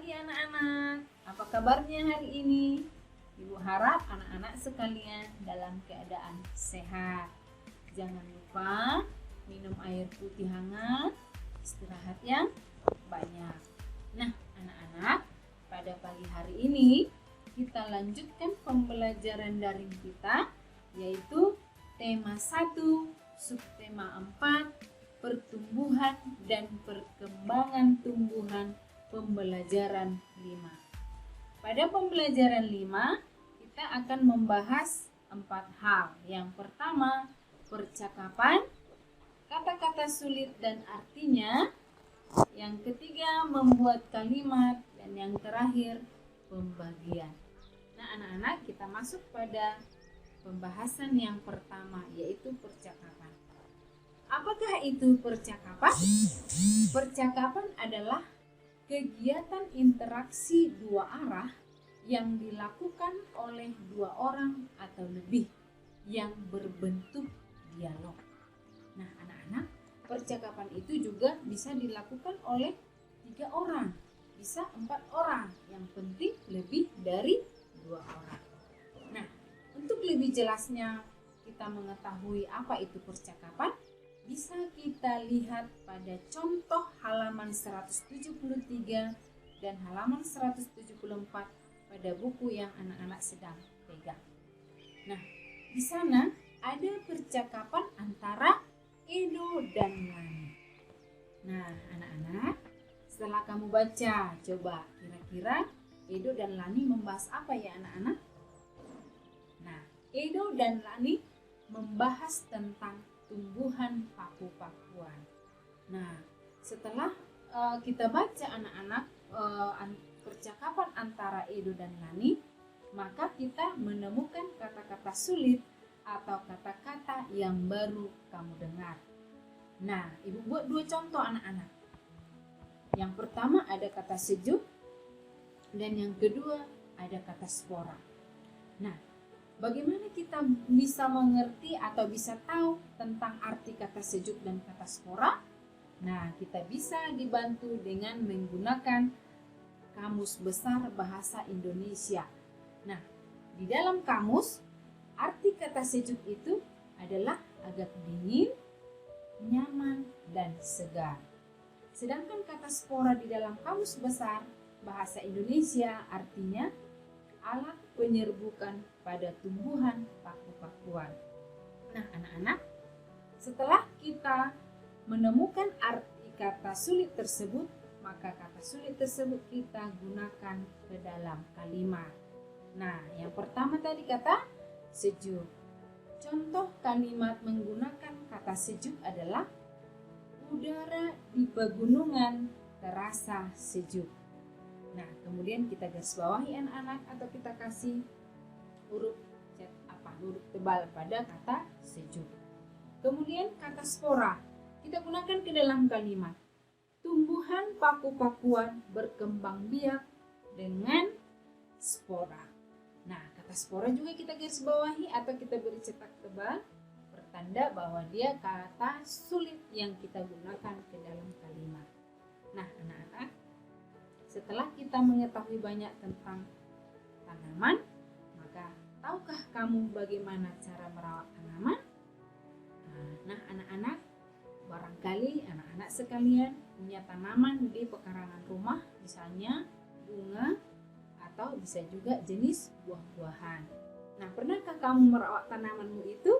pagi anak-anak. Apa kabarnya hari ini? Ibu harap anak-anak sekalian dalam keadaan sehat. Jangan lupa minum air putih hangat, istirahat yang banyak. Nah, anak-anak, pada pagi hari ini kita lanjutkan pembelajaran daring kita, yaitu tema 1, subtema 4, pertumbuhan dan perkembangan tumbuhan, pembelajaran 5. Pada pembelajaran 5, kita akan membahas 4 hal. Yang pertama, percakapan, kata-kata sulit dan artinya. Yang ketiga, membuat kalimat. Dan yang terakhir, pembagian. Nah, anak-anak, kita masuk pada pembahasan yang pertama, yaitu percakapan. Apakah itu percakapan? Percakapan adalah kegiatan interaksi dua arah yang dilakukan oleh dua orang atau lebih yang berbentuk dialog. Nah, anak-anak, percakapan itu juga bisa dilakukan oleh 3 orang, bisa 4 orang, yang penting lebih dari 2 orang. Nah, untuk lebih jelasnya kita mengetahui apa itu percakapan, bisa kita lihat pada contoh halaman 173 dan halaman 174 pada buku yang anak-anak sedang pegang. Nah, di sana ada percakapan antara Edo dan Lani. Nah, anak-anak, setelah kamu baca, coba kira-kira Edo dan Lani membahas apa ya anak-anak? Nah, Edo dan Lani membahas tentang tumbuhan paku-pakuan. Nah, setelah kita baca anak-anak percakapan antara Edo dan Lani, maka kita menemukan kata-kata sulit atau kata-kata yang baru kamu dengar. Nah, ibu buat 2 contoh anak-anak. Yang pertama ada kata sejuk dan yang kedua ada kata spora. Nah, bagaimana kita bisa mengerti atau bisa tahu tentang arti kata sejuk dan kata spora? Nah, kita bisa dibantu dengan menggunakan Kamus Besar Bahasa Indonesia. Nah, di dalam kamus, arti kata sejuk itu adalah agak dingin, nyaman, dan segar. Sedangkan kata spora di dalam Kamus Besar Bahasa Indonesia artinya alat penyerbukan pada tumbuhan paku-pakuan. Nah, anak-anak, setelah kita menemukan arti kata sulit tersebut, maka kata sulit tersebut kita gunakan ke dalam kalimat. Nah, yang pertama tadi kata sejuk. Contoh kalimat menggunakan kata sejuk adalah udara di pegunungan terasa sejuk. Nah, kemudian kita garis bawahi anak-anak atau kita kasih huruf tebal pada kata sejuk. Kemudian kata spora kita gunakan ke dalam kalimat. Tumbuhan paku-pakuan berkembang biak dengan spora. Nah, kata spora juga kita garis bawahi atau kita beri cetak tebal pertanda bahwa dia kata sulit yang kita gunakan ke dalam kalimat. Nah, anak-anak, setelah kita mengetahui banyak tentang tanaman, maka tahukah kamu bagaimana cara merawat tanaman? Nah, anak-anak, barangkali anak-anak sekalian punya tanaman di pekarangan rumah, misalnya bunga atau bisa juga jenis buah-buahan. Nah, pernahkah kamu merawat tanamanmu itu?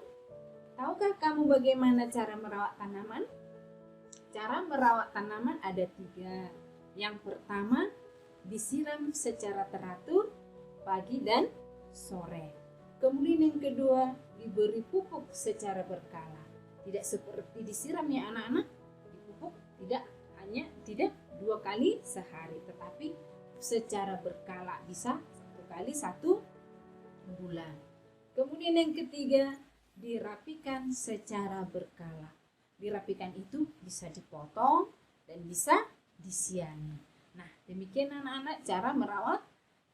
Tahukah kamu bagaimana cara merawat tanaman? Cara merawat tanaman ada 3. Yang pertama, disiram secara teratur pagi dan sore. Kemudian yang kedua, diberi pupuk secara berkala. Tidak seperti disiram ya anak-anak, dipupuk tidak 2 kali sehari, tetapi secara berkala, bisa 1 kali 1 bulan. Kemudian yang ketiga, dirapikan secara berkala. Dirapikan itu bisa dipotong dan bisa disiani. Nah, demikian anak-anak cara merawat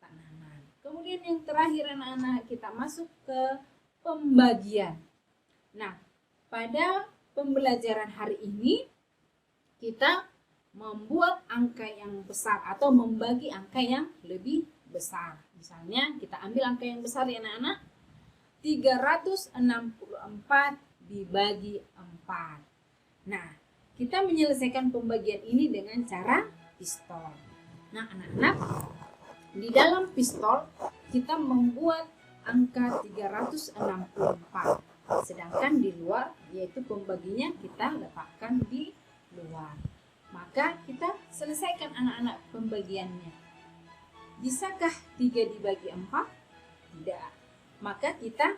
tanaman. Kemudian yang terakhir anak-anak, kita masuk ke pembagian. Nah, pada pembelajaran hari ini kita membuat angka yang besar atau membagi angka yang lebih besar. Misalnya kita ambil angka yang besar ya anak-anak. 364 dibagi 4. Nah, kita menyelesaikan pembagian ini dengan cara pistol. Nah, anak-anak, di dalam pistol kita membuat angka 364. Sedangkan di luar, yaitu pembaginya kita letakkan di luar. Maka kita selesaikan anak-anak pembagiannya. Bisakah 3 dibagi 4? Tidak. Maka kita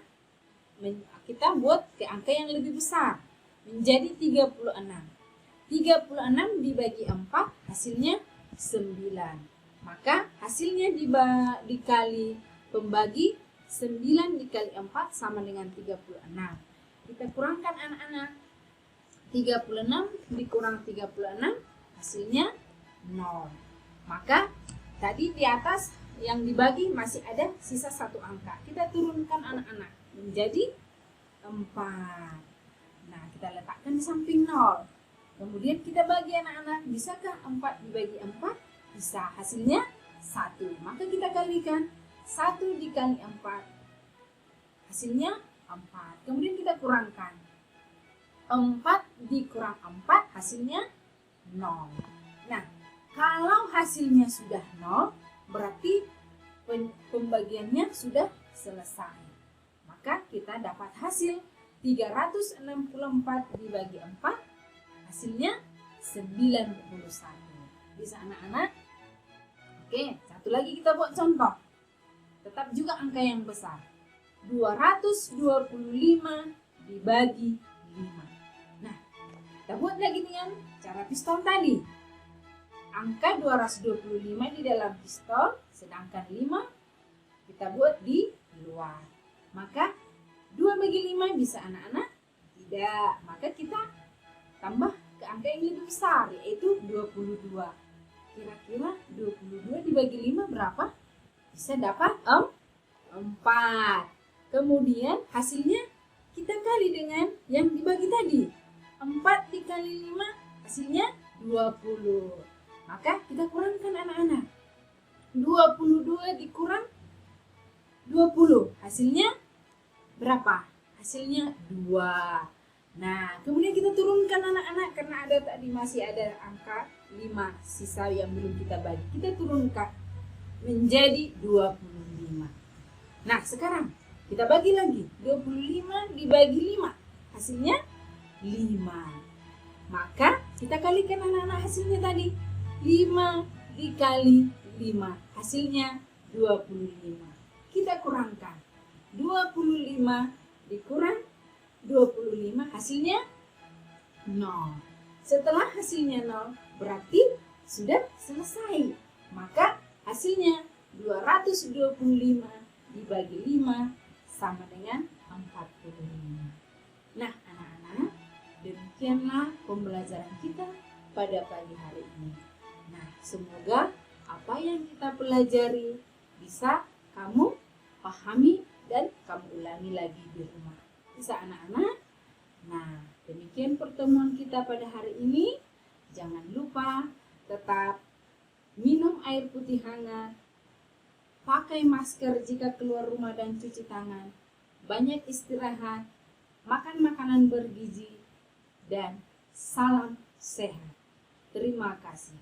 buat ke angka yang lebih besar. Menjadi 36. 36 dibagi 4 hasilnya 9. Maka hasilnya dikali pembagi 9 dikali 4 sama dengan 36. Kita kurangkan anak-anak. 36 dikurang 36 hasilnya 0. Maka tadi di atas yang dibagi masih ada sisa satu angka. Kita turunkan anak-anak menjadi 4. Nah, kita letakkan di samping 0. Kemudian kita bagi anak-anak. Bisakah 4 dibagi 4? Bisa. Hasilnya 1. Maka kita kalikan. 1 dikali 4 hasilnya 4. Kemudian kita kurangkan. 4 dikurang 4 hasilnya 0. Nah, kalau hasilnya sudah 0, berarti pembagiannya sudah selesai. Maka kita dapat hasil 364 dibagi 4 hasilnya 91. Bisa anak-anak? Oke, satu lagi kita buat contoh. Tetap juga angka yang besar. 225 dibagi 5. Nah, kita buat lagi dengan cara pistol tadi. Angka 225 di dalam pistol, sedangkan 5 kita buat di luar. Maka 2 bagi 5 bisa anak-anak? Tidak. Maka kita tambah ke angka yang lebih besar, yaitu 22. Kira-kira 22 dibagi 5 berapa? Bisa dapat 4. Kemudian hasilnya kita kali dengan yang dibagi tadi. 4 dikali 5 hasilnya 20. Maka kita kurangkan anak-anak. 22 dikurang 20. Hasilnya berapa? Hasilnya 2. Nah, kemudian kita turunkan anak-anak karena masih ada angka 5 sisa yang belum kita bagi. Kita turunkan menjadi 25. Nah, sekarang kita bagi lagi. 25 dibagi 5 hasilnya 5. Maka kita kalikan anak-anak hasilnya tadi. 5 dikali 5 hasilnya 25. Kita kurangkan. 25 dikurang 25 hasilnya 0. Setelah hasilnya 0 berarti sudah selesai. Maka hasilnya 225 dibagi 5 sama dengan 45. Nah, anak-anak, demikianlah pembelajaran kita pada pagi hari ini. Nah, semoga apa yang kita pelajari bisa kamu pahami dan kamu ulangi lagi di rumah. Bisa anak-anak? Nah, demikian pertemuan kita pada hari ini. Jangan lupa tetap minum air putih hangat, pakai masker jika keluar rumah dan cuci tangan, banyak istirahat, makan makanan bergizi, dan salam sehat. Terima kasih.